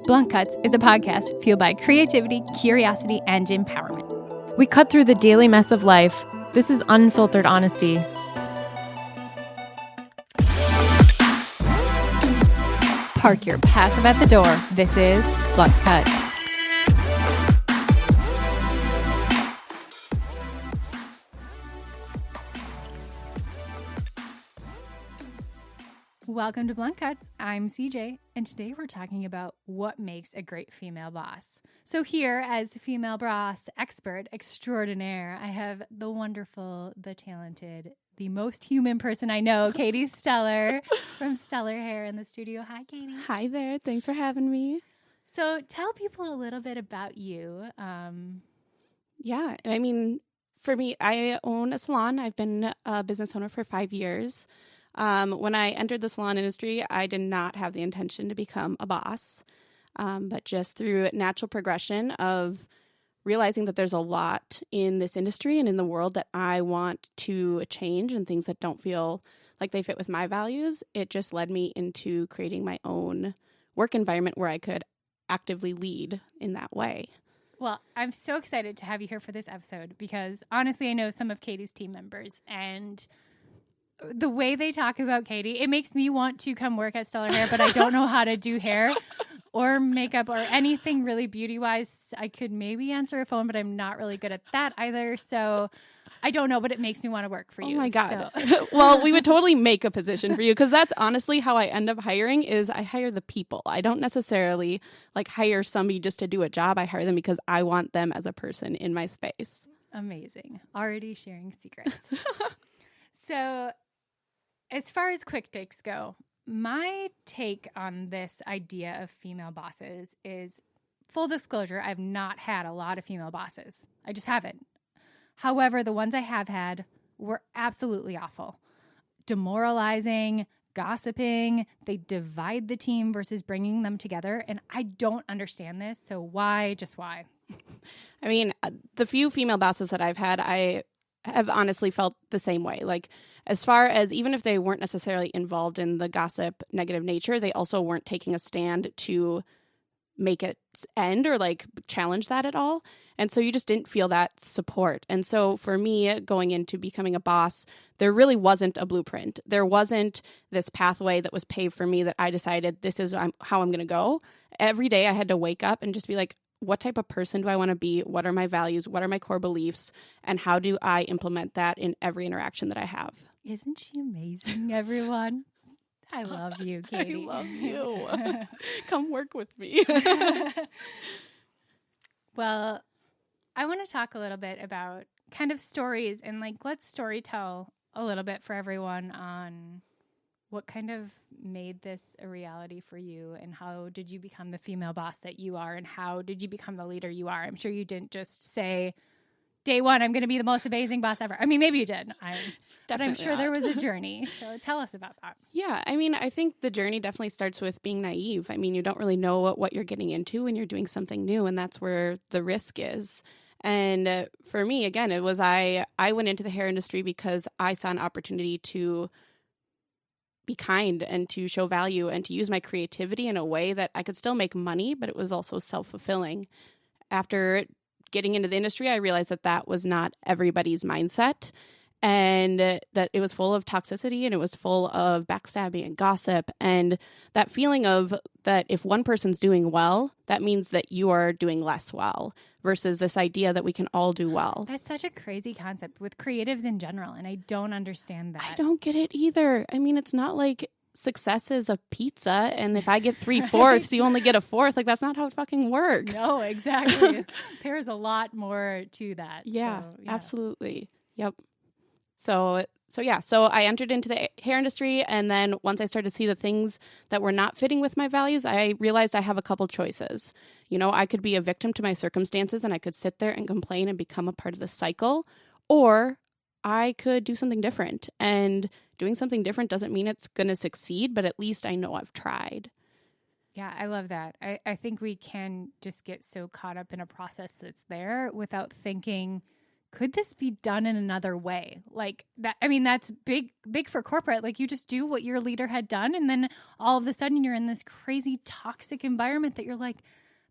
Blunt Cuts is a podcast fueled by creativity, curiosity, and empowerment. We cut through the daily mess of life. This is unfiltered honesty. Park your passive at the door. This is Blunt Cuts. Welcome to Blunt Cuts. I'm CJ, and today we're talking about what makes a great female boss. So here, as female boss expert extraordinaire, I have the wonderful, the talented, the most human person I know, Katie Steller from Steller Hair in the studio. Hi, Katie. Hi there. Thanks for having me. So tell people a little bit about you. Yeah, I mean, for me, I own a salon. I've been a business owner for 5 years. When I entered the salon industry, I did not have the intention to become a boss, but just through natural progression of realizing that there's a lot in this industry and in the world that I want to change and things that don't feel like they fit with my values, it just led me into creating my own work environment where I could actively lead in that way. Well, I'm so excited to have you here for this episode because honestly, I know some of Katie's team members, and the way they talk about Katie, it makes me want to come work at Steller Hair, but I don't know how to do hair or makeup or anything really beauty-wise. I could maybe answer a phone, but I'm not really good at that either. So I don't know, but it makes me want to work for you. Oh my God. So. Well, we would totally make a position for you because that's honestly how I end up hiring is I hire the people. I don't necessarily hire somebody just to do a job. I hire them because I want them as a person in my space. Amazing. Already sharing secrets. So as far as quick takes go, my take on this idea of female bosses is, full disclosure, I've not had a lot of female bosses. I just haven't. However, the ones I have had were absolutely awful. Demoralizing, gossiping, they divide the team versus bringing them together, and I don't understand this, so why, just why? I mean, the few female bosses that I've had, I have honestly felt the same way. As far as even if they weren't necessarily involved in the gossip negative nature, they also weren't taking a stand to make it end or challenge that at all. And so you just didn't feel that support. And so for me, going into becoming a boss, there really wasn't a blueprint. There wasn't this pathway that was paved for me that I decided this is how I'm going to go. Every day I had to wake up and just be like, what type of person do I want to be? What are my values? What are my core beliefs? And how do I implement that in every interaction that I have? Isn't she amazing, everyone? I love you, Katie. I love you. Come work with me. Well, I want to talk a little bit about kind of stories and let's story tell a little bit for everyone on what kind of made this a reality for you and how did you become the female boss that you are and how did you become the leader you are? I'm sure you didn't just say, day one, I'm going to be the most amazing boss ever. I mean, maybe you did, but I'm sure there was a journey. So tell us about that. Yeah, I mean, I think the journey definitely starts with being naive. I mean, you don't really know what you're getting into when you're doing something new, and that's where the risk is. And for me, again, it was I went into the hair industry because I saw an opportunity to be kind and to show value and to use my creativity in a way that I could still make money, but it was also self-fulfilling. After getting into the industry, I realized that was not everybody's mindset and that it was full of toxicity and it was full of backstabbing and gossip and that feeling of that if one person's doing well, that means that you are doing less well versus this idea that we can all do well. That's such a crazy concept with creatives in general, and I don't understand that. I don't get it either. I mean, it's not like success is a pizza, and if I get 3/4, you only get a fourth. That's not how it fucking works. No, exactly. There's a lot more to that. Yeah, absolutely. Yep. So I entered into the hair industry, and then once I started to see the things that were not fitting with my values, I realized I have a couple choices. I could be a victim to my circumstances, and I could sit there and complain and become a part of the cycle, or I could do something different. And doing something different doesn't mean it's going to succeed, but at least I know I've tried. Yeah, I love that. I think we can just get so caught up in a process that's there without thinking could this be done in another way? Like that, I mean, that's big for corporate. Like you just do what your leader had done. And then all of a sudden you're in this crazy toxic environment that you're like,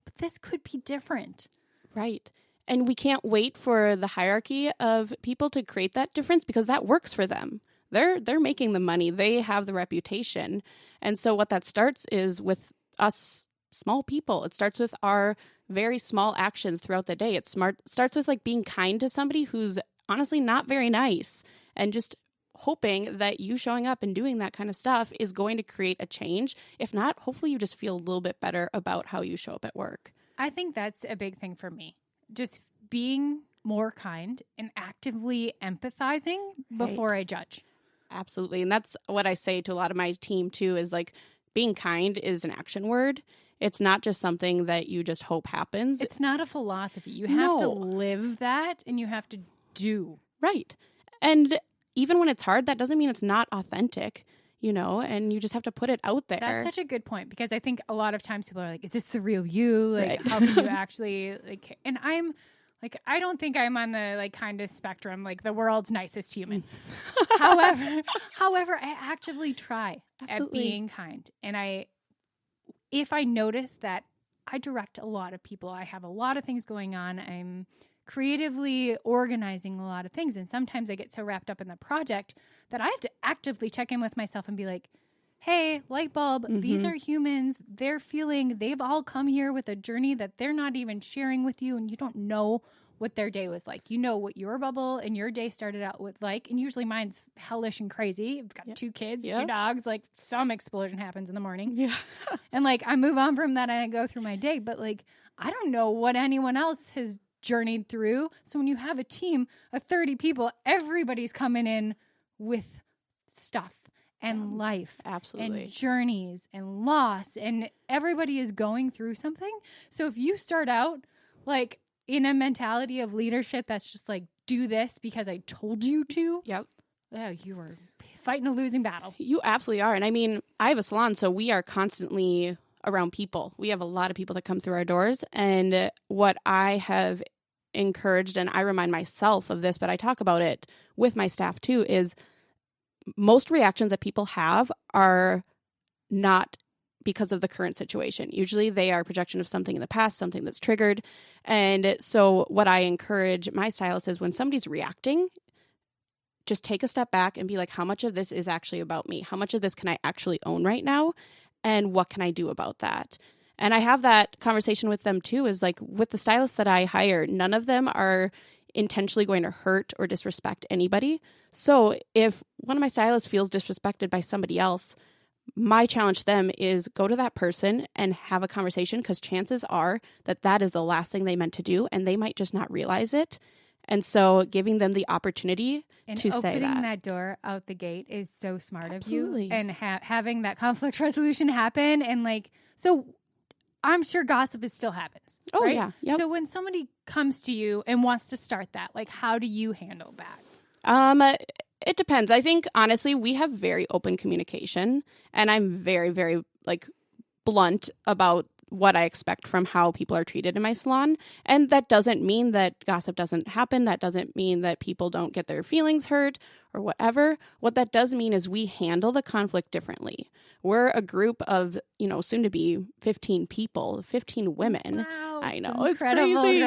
but this could be different. Right. And we can't wait for the hierarchy of people to create that difference because that works for them. They're making the money. They have the reputation. And so what that starts is with us small people. It starts with our very small actions throughout the day. It starts with like being kind to somebody who's honestly not very nice and just hoping that you showing up and doing that kind of stuff is going to create a change. If not, hopefully you just feel a little bit better about how you show up at work. I think that's a big thing for me. Just being more kind and actively empathizing before I judge. Absolutely. And that's what I say to a lot of my team too, is like being kind is an action word. It's not just something that you just hope happens. It's not a philosophy. You have to live that and you have to do. Right. And even when it's hard, that doesn't mean it's not authentic, you know, and you just have to put it out there. That's such a good point because I think a lot of times people are like, is this the real you? Like, right. How can you actually like, and I'm like, I don't think I'm on the like kind of spectrum, like the world's nicest human. However, I actively try at being kind. And if I notice that I direct a lot of people, I have a lot of things going on, I'm creatively organizing a lot of things. And sometimes I get so wrapped up in the project that I have to actively check in with myself and be like, hey, light bulb, these are humans. They've all come here with a journey that they're not even sharing with you. And you don't know what their day was like. You know what your bubble and your day started out with like. And usually mine's hellish and crazy. I've got 2 kids, 2 dogs. Like some explosion happens in the morning. Yeah. And like I move on from that and I go through my day. But like I don't know what anyone else has journeyed through. So when you have a team of 30 people, everybody's coming in with stuff. And life, absolutely, and journeys and loss, and everybody is going through something. So if you start out like in a mentality of leadership that's just like, do this because I told you to, you are fighting a losing battle. You absolutely are. And I mean, I have a salon, so we are constantly around people. We have a lot of people that come through our doors. And what I have encouraged, and I remind myself of this, but I talk about it with my staff too, is most reactions that people have are not because of the current situation. Usually they are a projection of something in the past, something that's triggered. And so what I encourage my stylist is when somebody's reacting, just take a step back and be like, how much of this is actually about me? How much of this can I actually own right now? And what can I do about that? And I have that conversation with them too, is like with the stylists that I hire, none of them are intentionally going to hurt or disrespect anybody. So if one of my stylists feels disrespected by somebody else, my challenge to them is go to that person and have a conversation, because chances are that that is the last thing they meant to do and they might just not realize it. And so giving them the opportunity to say that. Opening that door out the gate is so smart of you. And having that conflict resolution happen. And like, so I'm sure gossip still happens. Oh, right? yeah. Yep. So when somebody comes to you and wants to start that, like, how do you handle that? It depends. I think, honestly, we have very open communication, and I'm very, very, like, blunt about what I expect from how people are treated in my salon. And that doesn't mean that gossip doesn't happen. That doesn't mean that people don't get their feelings hurt or whatever. What that does mean is we handle the conflict differently. We're a group of, soon to be 15 people, 15 women. Wow, I know, it's crazy.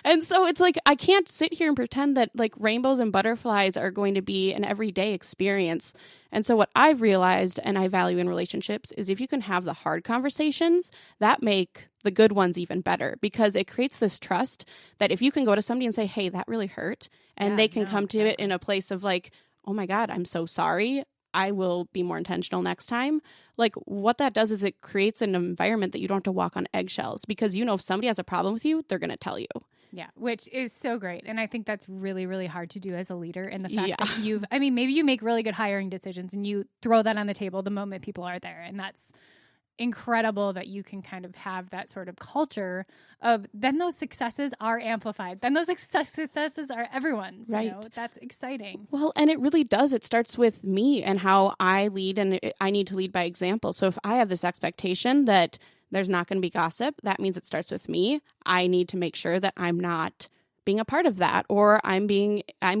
And so it's like, I can't sit here and pretend that like rainbows and butterflies are going to be an everyday experience. And so what I've realized and I value in relationships is if you can have the hard conversations, that make the good ones even better, because it creates this trust that if you can go to somebody and say, hey, that really hurt, and they can come to it in a place of like, oh my God, I'm so sorry, I will be more intentional next time. Like what that does is it creates an environment that you don't have to walk on eggshells, because if somebody has a problem with you, they're going to tell you. Yeah, which is so great. And I think that's really, really hard to do as a leader. And the fact that maybe you make really good hiring decisions and you throw that on the table the moment people are there. And that's incredible that you can kind of have that sort of culture of then those successes are amplified. Then those successes are everyone's. Right. That's exciting. Well, and it really does. It starts with me and how I lead, and I need to lead by example. So if I have this expectation that there's not going to be gossip, that means it starts with me. I need to make sure that I'm not being a part of that, or I'm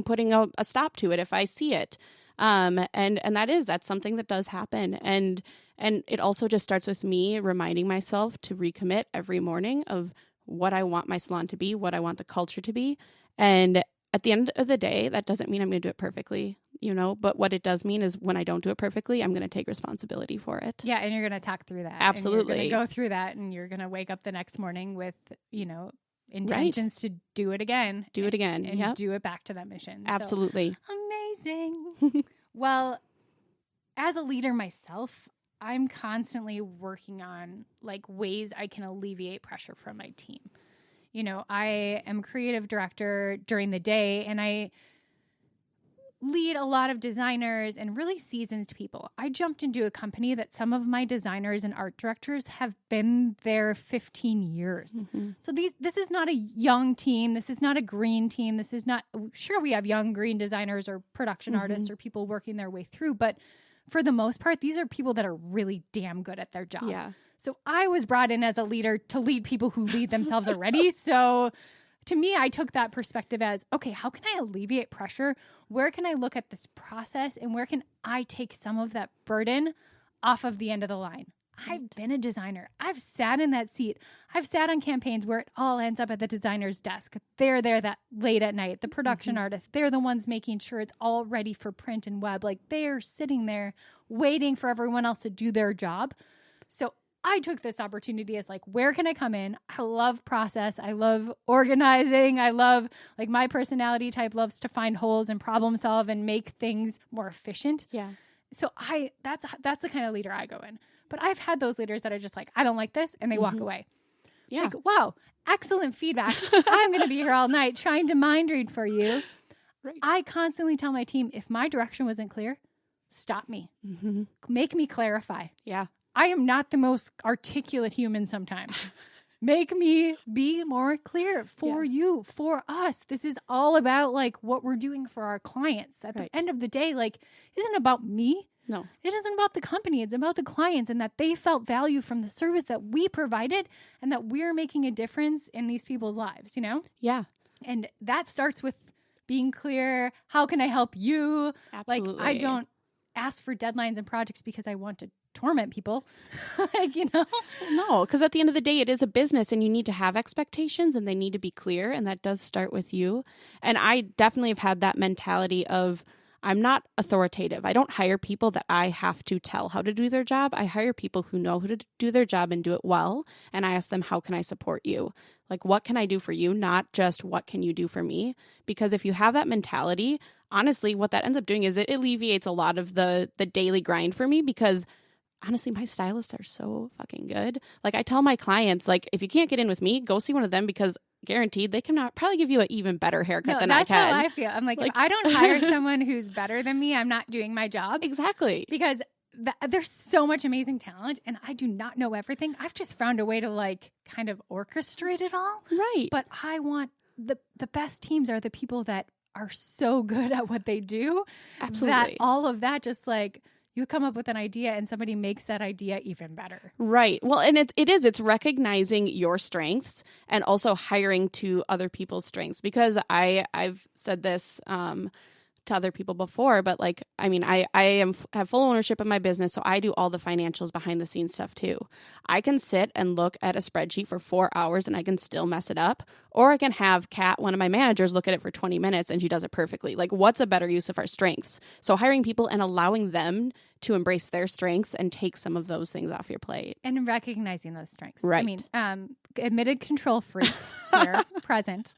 putting a stop to it if I see it. And that's something that does happen. And it also just starts with me reminding myself to recommit every morning of what I want my salon to be, what I want the culture to be. And at the end of the day, that doesn't mean I'm going to do it perfectly, but what it does mean is when I don't do it perfectly, I'm going to take responsibility for it. Yeah. And you're going to talk through that. Absolutely. And you're going to go through that, and you're going to wake up the next morning with, intentions to do it again. Do it again. And do it back to that mission. Absolutely. So, amazing. Well, as a leader myself, I'm constantly working on ways I can alleviate pressure from my team. I am creative director during the day, and I lead a lot of designers and really seasoned people. I jumped into a company that some of my designers and art directors have been there 15 years. Mm-hmm. So this is not a young team. This is not a green team. This is not, sure, we have young green designers or production artists or people working their way through, but for the most part, these are people that are really damn good at their job. Yeah. So I was brought in as a leader to lead people who lead themselves already. So to me, I took that perspective as, okay, how can I alleviate pressure? Where can I look at this process, and where can I take some of that burden off of the end of the line? I've been a designer. I've sat in that seat. I've sat on campaigns where it all ends up at the designer's desk. They're there that late at night. The production artists, they're the ones making sure it's all ready for print and web. They're sitting there waiting for everyone else to do their job. So I took this opportunity as where can I come in? I love process. I love organizing. I love my personality type loves to find holes and problem solve and make things more efficient. Yeah. So that's the kind of leader I go in. But I've had those leaders that are just I don't like this, and they walk away. Yeah. Wow, excellent feedback. I'm going to be here all night trying to mind read for you. Right. I constantly tell my team, if my direction wasn't clear, stop me. Mm-hmm. Make me clarify. Yeah. I am not the most articulate human sometimes. Make me be more clear for you, for us. This is all about what we're doing for our clients. At the end of the day, isn't about me. No. It isn't about the company. It's about the clients, and that they felt value from the service that we provided, and that we're making a difference in these people's lives, Yeah. And that starts with being clear. How can I help you? Absolutely. I don't ask for deadlines and projects because I want to torment people. No, because at the end of the day, it is a business, and you need to have expectations, and they need to be clear, and that does start with you. And I definitely have had that mentality of, I'm not authoritative. I don't hire people that I have to tell how to do their job. I hire people who know how to do their job and do it well. And I ask them, how can I support you? What can I do for you? Not just what can you do for me? Because if you have that mentality, honestly, what that ends up doing is it alleviates a lot of the daily grind for me, because honestly, my stylists are so fucking good. I tell my clients, if you can't get in with me, go see one of them, because guaranteed they can probably give you an even better haircut than I can. That's how I feel. I'm if I don't hire someone who's better than me, I'm not doing my job. Exactly. Because there's so much amazing talent, and I do not know everything. I've just found a way to kind of orchestrate it all. Right. But I want the best teams are the people that are so good at what they do. Absolutely. That all of that just you come up with an idea and somebody makes that idea even better. Right. Well, and it's recognizing your strengths and also hiring to other people's strengths, because I've said this to other people before, but I have full ownership of my business, so I do all the financials behind the scenes stuff too. I can sit and look at a spreadsheet for 4 hours and I can still mess it up, or I can have Kat, one of my managers, look at it for 20 minutes and she does it perfectly. What's a better use of our strengths? So hiring people and allowing them to embrace their strengths and take some of those things off your plate. And recognizing those strengths. Right. Admitted control freak here, present.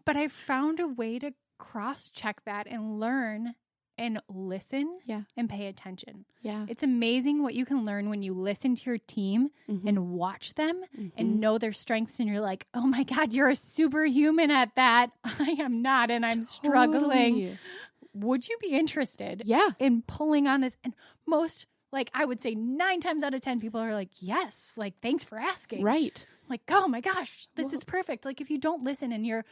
But I found a way to cross-check that and learn and listen and pay attention. Yeah. It's amazing what you can learn when you listen to your team and watch them and know their strengths, and you're oh my God, you're a superhuman at that. I am not, and I'm struggling. Would you be interested in pulling on this? And most, I would say 9 times out of 10 people are yes, thanks for asking. Right. Oh my gosh, this is perfect. If you don't listen and you're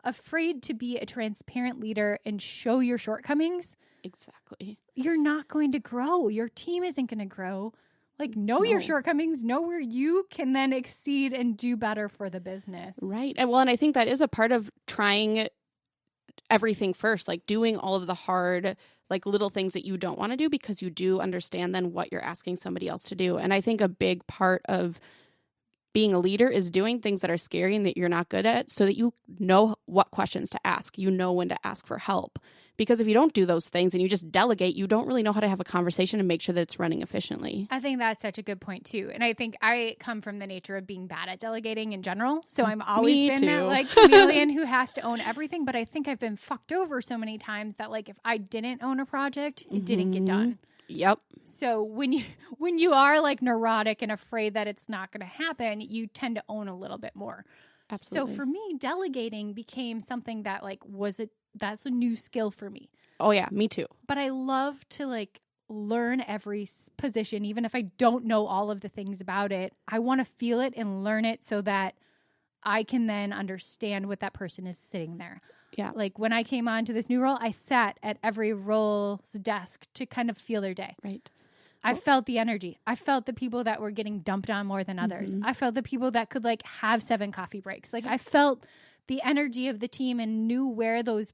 afraid to be a transparent leader and show your shortcomings, exactly, you're not going to grow. Your team isn't going to grow. Like, know your shortcomings, know where you can then exceed and do better for the business. Right. And I think that is a part of trying everything first, like doing all of the hard, like little things that you don't want to do because you do understand then what you're asking somebody else to do. And I think a big part of being a leader is doing things that are scary and that you're not good at so that you know what questions to ask. You know when to ask for help. Because if you don't do those things and you just delegate, you don't really know how to have a conversation and make sure that it's running efficiently. I think that's such a good point too. And I think I come from the nature of being bad at delegating in general. So I'm always been that like chameleon who has to own everything. But I think I've been fucked over so many times that like if I didn't own a project, it didn't get done. Yep. So when you are like neurotic and afraid that it's not going to happen, you tend to own a little bit more. Absolutely. So for me, delegating became something that like that's a new skill for me. Oh yeah, me too. But I love to like learn every position, even if I don't know all of the things about it. I want to feel it and learn it so that I can then understand what that person is sitting there. Yeah. Like when I came on to this new role, I sat at every role's desk to kind of feel their day. Right. I felt the energy. I felt the people that were getting dumped on more than others. I felt the people that could like have 7 coffee breaks. Like I felt the energy of the team and knew where those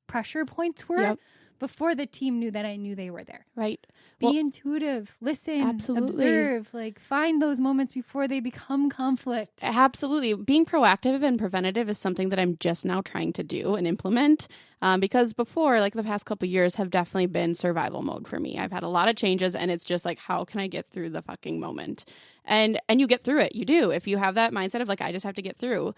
pressure points were before the team knew that I knew they were there. Right. Be intuitive, listen, observe, like find those moments before they become conflict. Absolutely. Being proactive and preventative is something that I'm just now trying to do and implement because before, like the past couple of years have definitely been survival mode for me. I've had a lot of changes and it's just like, how can I get through the fucking moment? And you get through it. You do. If you have that mindset of like, I just have to get through.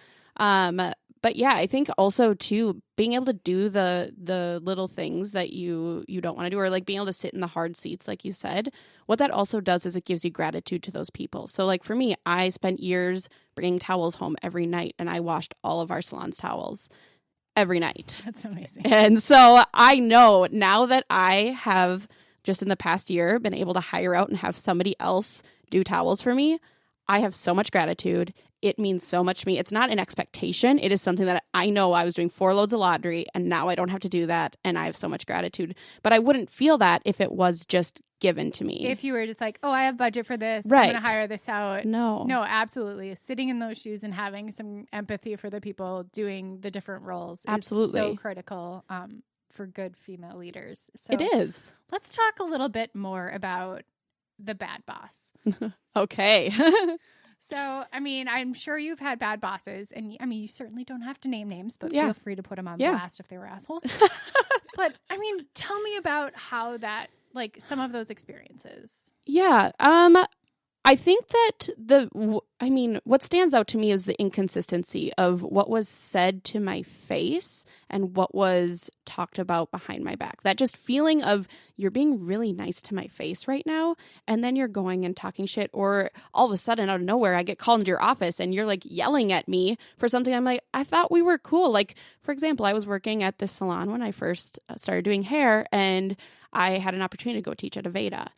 But yeah, I think also too, being able to do the little things that you don't want to do, or like being able to sit in the hard seats, like you said, what that also does is it gives you gratitude to those people. So like for me, I spent years bringing towels home every night and I washed all of our salon's towels every night. That's amazing. And so I know now that I have just in the past year been able to hire out and have somebody else do towels for me, I have so much gratitude. It means so much to me. It's not an expectation. It is something that I know I was doing 4 loads of laundry and now I don't have to do that. And I have so much gratitude. But I wouldn't feel that if it was just given to me. If you were just like, oh, I have budget for this. Right. I'm going to hire this out. No, absolutely. Sitting in those shoes and having some empathy for the people doing the different roles absolutely is so critical for good female leaders. So it is. Let's talk a little bit more about the bad boss. Okay. So, I mean, I'm sure you've had bad bosses, and I mean, you certainly don't have to name names, but feel free to put them on blast if they were assholes. But, I mean, tell me about how that, like, some of those experiences. Yeah. I think that what stands out to me is the inconsistency of what was said to my face and what was talked about behind my back. That just feeling of you're being really nice to my face right now, and then you're going and talking shit, or all of a sudden out of nowhere, I get called into your office and you're like yelling at me for something. I'm like, I thought we were cool. Like, for example, I was working at this salon when I first started doing hair, and I had an opportunity to go teach at Aveda.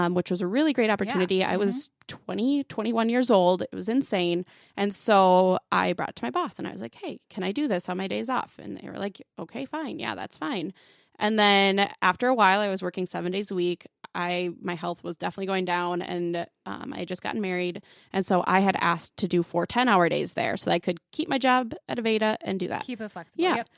Which was a really great opportunity. Yeah. I was 21 years old. It was insane. And so I brought it to my boss and I was like, hey, can I do this on my days off? And they were like, okay, fine. Yeah, that's fine. And then after a while, I was working 7 days a week. My health was definitely going down, and I had just gotten married. And so I had asked to do 4 10-hour days there so that I could keep my job at Aveda and do that. Keep it flexible. Yeah. Yep.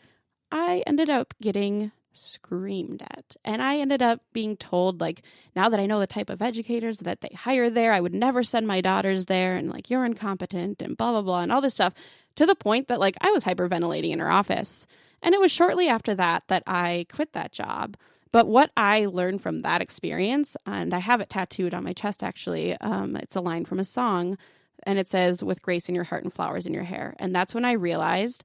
I ended up getting screamed at, and I ended up being told, like, now that I know the type of educators that they hire there, I would never send my daughters there, and like, you're incompetent and blah blah blah and all this stuff, to the point that like I was hyperventilating in her office. And it was shortly after that I quit that job. But what I learned from that experience, and I have it tattooed on my chest actually, it's a line from a song, and it says, with grace in your heart and flowers in your hair. And that's when I realized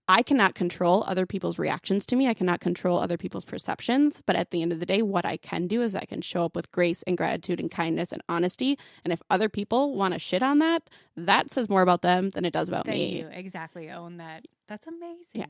I cannot control other people's reactions to me. I cannot control other people's perceptions. But at the end of the day, what I can do is I can show up with grace and gratitude and kindness and honesty. And if other people want to shit on that, that says more about them than it does about me. You exactly own that. That's amazing. Yeah.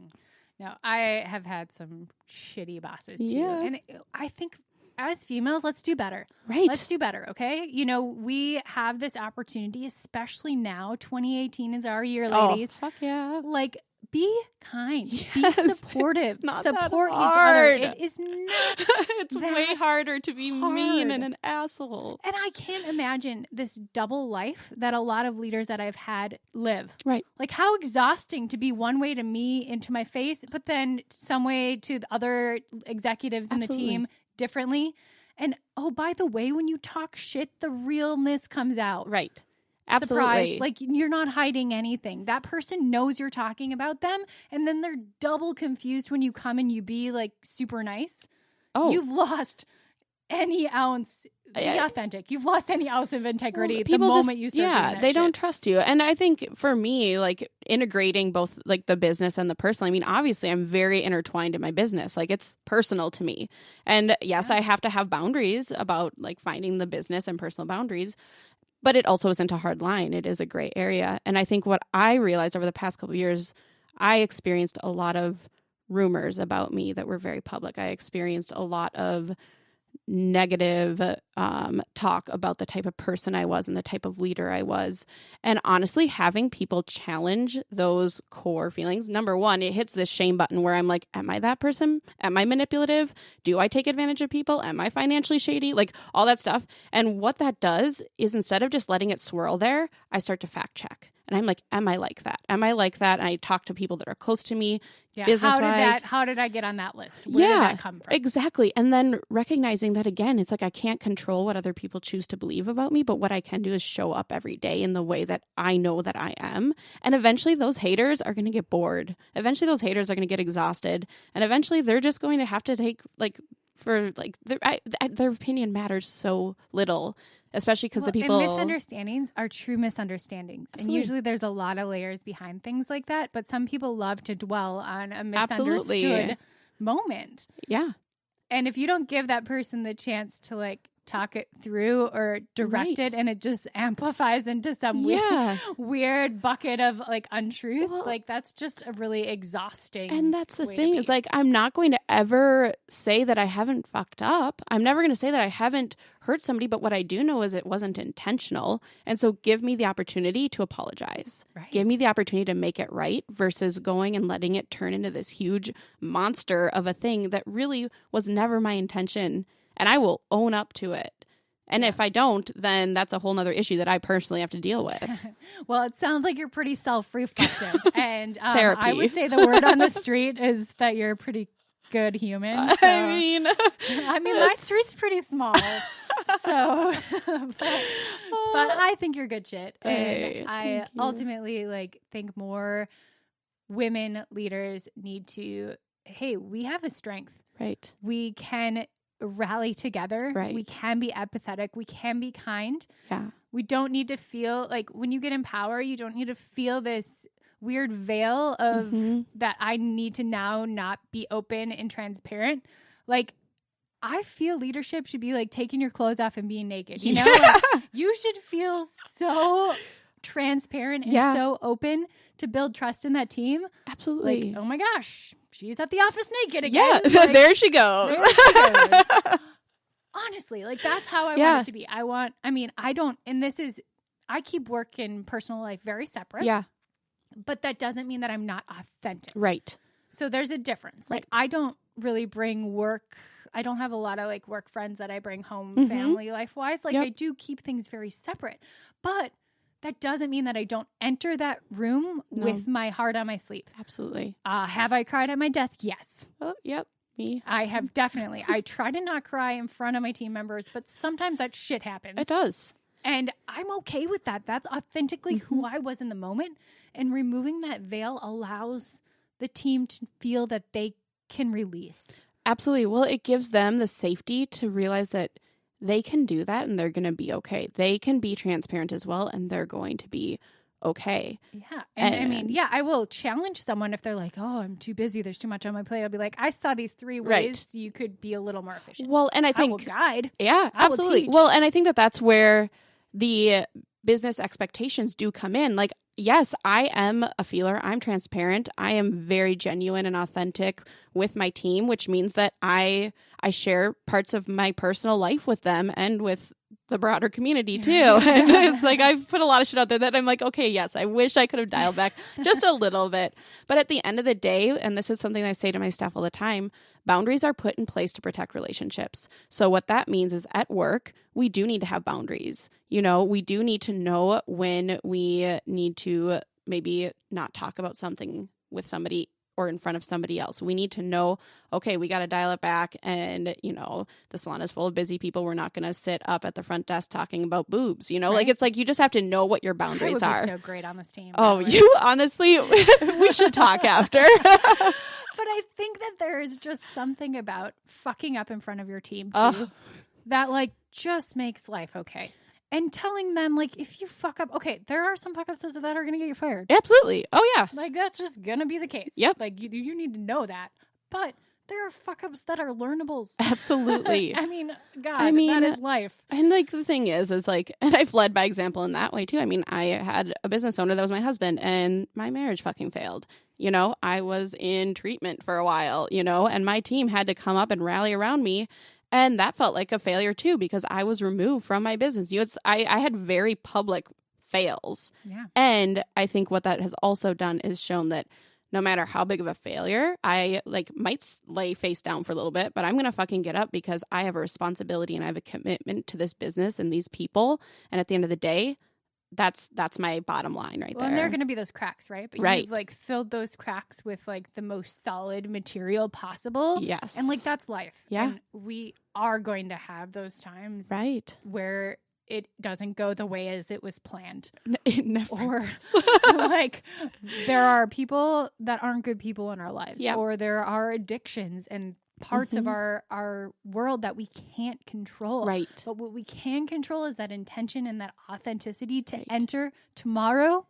No, I have had some shitty bosses too. Yeah. And I think as females, let's do better. Right. Let's do better, okay? You know, we have this opportunity, especially now. 2018 is our year, ladies. Oh, fuck yeah. Like, be kind, Yes, be supportive, it's not that support each other. hard. It is not It's way harder to be mean and hard. an asshole. And I can't imagine this double life that a lot of leaders that I've had live. Right. Like how exhausting to be one way to me and to my face, but then some way to the other executives in the team differently. And oh, by the way, when you talk shit, the realness comes out. Right. Absolutely. Surprise. Like you're not hiding anything. That person knows you're talking about them. And then they're double confused when you come and you be like super nice. Oh, You've lost any ounce. Be authentic. You've lost any ounce of integrity the moment you start doing that they shit. don't trust you. And I think for me, like integrating both like the business and the personal, I mean, obviously I'm very intertwined in my business. Like it's personal to me. And yes, I have to have boundaries about like finding the business and personal boundaries. But it also isn't a hard line. It is a gray area. And I think what I realized over the past couple of years, I experienced a lot of rumors about me that were very public. I experienced a lot of negative talk about the type of person I was and the type of leader I was. And honestly, having people challenge those core feelings, number one, it hits this shame button where I'm like, am I that person? Am I manipulative? Do I take advantage of people? Am I financially shady? Like all that stuff. And what that does is instead of just letting it swirl there, I start to fact check. And I'm like, am I like that? Am I like that? And I talk to people that are close to me, business-wise. How did I get on that list? Where did that come from? Exactly. And then recognizing that, again, it's like I can't control what other people choose to believe about me, but what I can do is show up every day in the way that I know that I am. And eventually those haters are going to get bored. Eventually those haters are going to get exhausted. And eventually they're just going to have to take, like, for like their opinion matters so little, especially because the people and misunderstandings are true misunderstandings. Absolutely. And usually there's a lot of layers behind things like that, but some people love to dwell on a misunderstood moment. Yeah. And if you don't give that person the chance to like talk it through or direct it, and it just amplifies into some weird bucket of like untruth, like that's just a really exhausting. And that's the thing is like, I'm not going to ever say that I haven't fucked up. I'm never going to say that I haven't hurt somebody, but what I do know is it wasn't intentional. And so give me the opportunity to apologize. Right. Give me the opportunity to make it right versus going and letting it turn into this huge monster of a thing that really was never my intention. And I will own up to it. And if I don't, then that's a whole nother issue that I personally have to deal with. Well, it sounds like you're pretty self-reflective. And Therapy. I would say the word on the street is that you're a pretty good human. So. I mean, my street's pretty small. So, but I think you're good shit. And I ultimately like think more women leaders need to, hey, we have a strength. Right. We can rally together. Right. We can be empathetic. We can be kind. Yeah. We don't need to feel like when you get in power, you don't need to feel this weird veil of that I need to now not be open and transparent. Like I feel leadership should be like taking your clothes off and being naked. You know, like, you should feel so transparent and so open to build trust in that team. Absolutely. Like, oh my gosh, she's at the office naked again. Yeah, like, there she goes. Honestly, like that's how I want it to be. I keep work and personal life very separate. Yeah. But that doesn't mean that I'm not authentic. Right. So there's a difference. Like I don't really bring work. I don't have a lot of like work friends that I bring home family life wise. Like I do keep things very separate. But that doesn't mean that I don't enter that room with my heart on my sleeve. Absolutely. Have I cried at my desk? Yes. Oh, yep. Me. I have definitely. I try to not cry in front of my team members, but sometimes that shit happens. It does. And I'm okay with that. That's authentically who I was in the moment. And removing that veil allows the team to feel that they can release. Absolutely. Well, it gives them the safety to realize that they can do that and they're going to be okay. They can be transparent as well and they're going to be okay. Yeah. And I mean, I will challenge someone if they're like, oh, I'm too busy. There's too much on my plate. I'll be like, I saw these 3 ways you could be a little more efficient. Well, and I think I will guide. Yeah, absolutely. Well, and I think that that's where the business expectations do come in. Like, yes, I am a feeler. I'm transparent. I am very genuine and authentic with my team, which means that I share parts of my personal life with them and with the broader community too. And it's like, I've put a lot of shit out there that I'm like, okay, yes, I wish I could have dialed back just a little bit. But at the end of the day, and this is something I say to my staff all the time, boundaries are put in place to protect relationships. So what that means is at work, we do need to have boundaries. You know, we do need to know when we need to maybe not talk about something with somebody or in front of somebody else. We need to know, okay, we got to dial it back. And, you know, the salon is full of busy people. We're not going to sit up at the front desk talking about boobs, you know, Right. like, it's like, you just have to know what your boundaries I would are. be so great on this team. Oh, you honestly, we should talk after. But I think that there is just something about fucking up in front of your team too, that like just makes life okay. And telling them, like, if you fuck up, okay, there are some fuck ups that are going to get you fired. Absolutely. Oh, yeah. Like, that's just going to be the case. Yep. Like, you need to know that. But there are fuck ups that are learnables. Absolutely. I mean, that is life. And like, the thing is like, and I've led by example in that way too. I mean, I had a business owner that was my husband, and my marriage fucking failed. You know, I was in treatment for a while, you know, and my team had to come up and rally around me. And that felt like a failure too, because I was removed from my business. I had very public fails. Yeah. And I think what that has also done is shown that no matter how big of a failure, I like might lay face down for a little bit, but I'm going to fucking get up because I have a responsibility and I have a commitment to this business and these people. And at the end of the day, that's my bottom line right there. And there are going to be those cracks, right? But Right. you've like filled those cracks with like the most solid material possible. Yes. And like that's life. Yeah. And we are going to have those times Right. where it doesn't go the way as it was planned. It never Or like there are people that aren't good people in our lives. Yep. Or there are addictions and parts of our world that we can't control. Right. But what we can control is that intention and that authenticity to enter tomorrow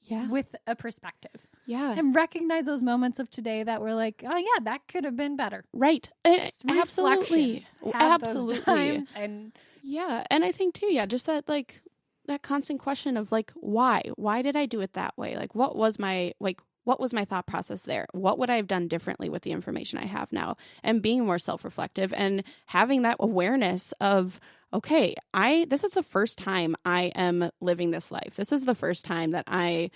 Yeah. with a perspective. Yeah. And recognize those moments of today that were like, oh yeah, that could have been better. Right. Absolutely. Reflections. Have those Absolutely. times and Yeah. And I think too, yeah, just that like that constant question of like, why? Why did I do it that way? Like, what was my thought process there? What would I have done differently with the information I have now? And being more self-reflective and having that awareness of, okay, this is the first time I am living this life. This is the first time that I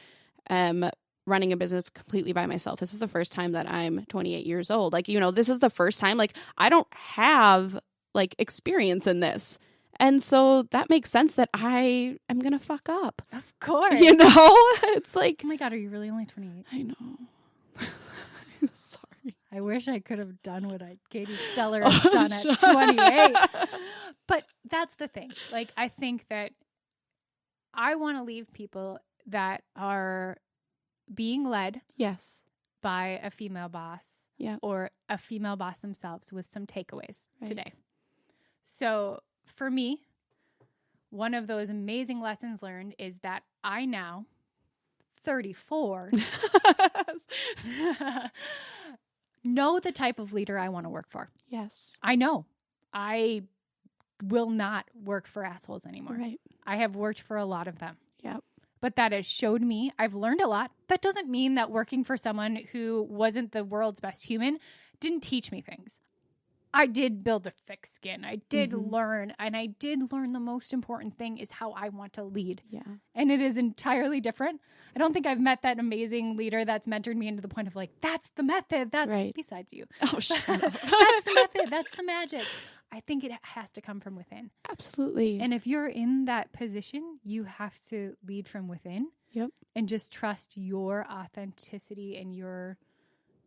am running a business completely by myself. This is the first time that I'm 28 years old. Like, you know, this is the first time, like, I don't have like experience in this. And so that makes sense that I am going to fuck up. of course. You know, it's like, Oh my God, are you really only 28? I know. I'm sorry. I wish I could have done what Katie Steller has done at 28. But that's the thing. Like, I think that I want to leave people that are being led Yes. by a female boss Yeah. or a female boss themselves with some takeaways Right. today. So for me, one of those amazing lessons learned is that I now, 34, know the type of leader I want to work for. Yes. I know. I will not work for assholes anymore. Right. I have worked for a lot of them. Yep. But that has showed me I've learned a lot. That doesn't mean that working for someone who wasn't the world's best human didn't teach me things. I did build a thick skin. I did learn, and I did learn the most important thing is how I want to lead. Yeah. And it is entirely different. I don't think I've met that amazing leader that's mentored me into the point of like, that's the method. That's Right. besides you. Oh, shut up. That's the method. That's the magic. I think it has to come from within. Absolutely. And if you're in that position, you have to lead from within. Yep. And just trust your authenticity and your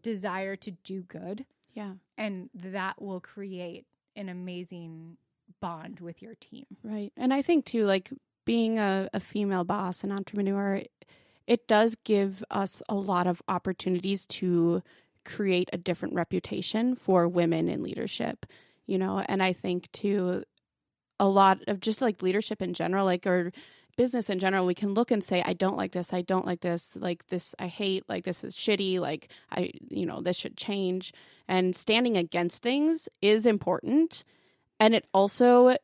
desire to do good. Yeah. And that will create an amazing bond with your team. Right. And I think too, like being a female boss and entrepreneur, it does give us a lot of opportunities to create a different reputation for women in leadership, you know, and I think too, a lot of just like leadership in general, like, or business in general, we can look and say, I don't like this, like this, I hate, like this is shitty, like this should change. And standing against things is important. And it also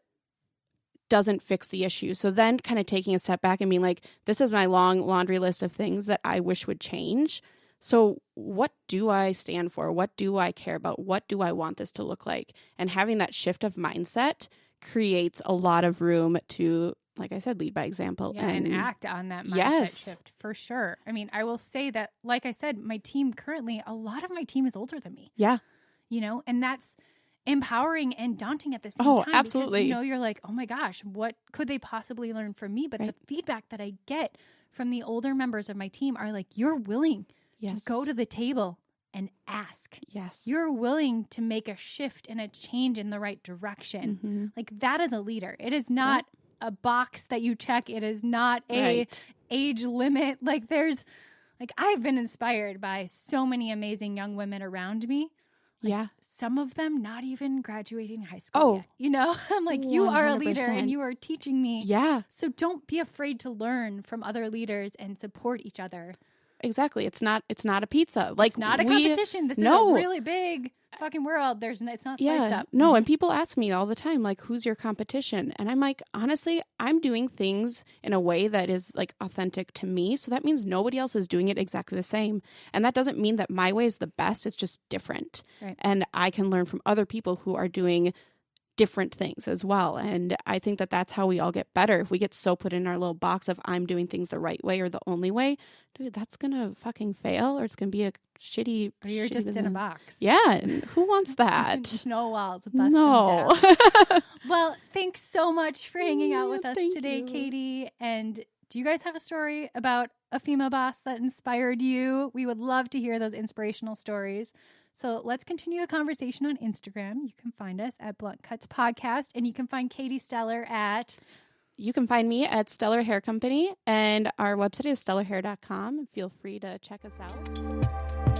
doesn't fix the issue. So then kind of taking a step back and being like, this is my long laundry list of things that I wish would change. So what do I stand for? What do I care about? What do I want this to look like? And having that shift of mindset creates a lot of room to, like I said, lead by example. Yeah, and act on that mindset Yes. shift for sure. I mean, I will say that, like I said, my team currently, a lot of my team is older than me. Yeah. You know, and that's empowering and daunting at the same time. Absolutely. Because, you know, you're like, oh my gosh, what could they possibly learn from me? But the feedback that I get from the older members of my team are like, you're willing to go to the table and ask. Yes. You're willing to make a shift and a change in the right direction. Mm-hmm. Like, that is a leader. It is not a box that you check. It is not a age limit. Like, there's, like, I've been inspired by so many amazing young women around me. Like, some of them not even graduating high school yet. You know, I'm like, you are a leader and you are teaching me. Yeah. So don't be afraid to learn from other leaders and support each other. Exactly. It's not a pizza. Like, it's not a competition. This is a really big fucking world. It's not sliced up. No, and people ask me all the time, like, who's your competition? And I'm like, honestly, I'm doing things in a way that is like authentic to me. So that means nobody else is doing it exactly the same. And that doesn't mean that my way is the best. It's just different. Right. And I can learn from other people who are doing different things as well. And I think that that's how we all get better. If we get so put in our little box of I'm doing things the right way or the only way, dude, that's going to fucking fail, or it's going to be a shitty. Or you're just business. in a box. Yeah. And who wants that? No walls. Busting No. down. Well, thanks so much for hanging out with us today, Katie. And do you guys have a story about a female boss that inspired you? We would love to hear those inspirational stories. So let's continue the conversation on Instagram. You can find us at Blunt Cuts Podcast, and you can find Katie Steller at... You can find me at Stellar Hair Company, and our website is stellarhair.com. Feel free to check us out.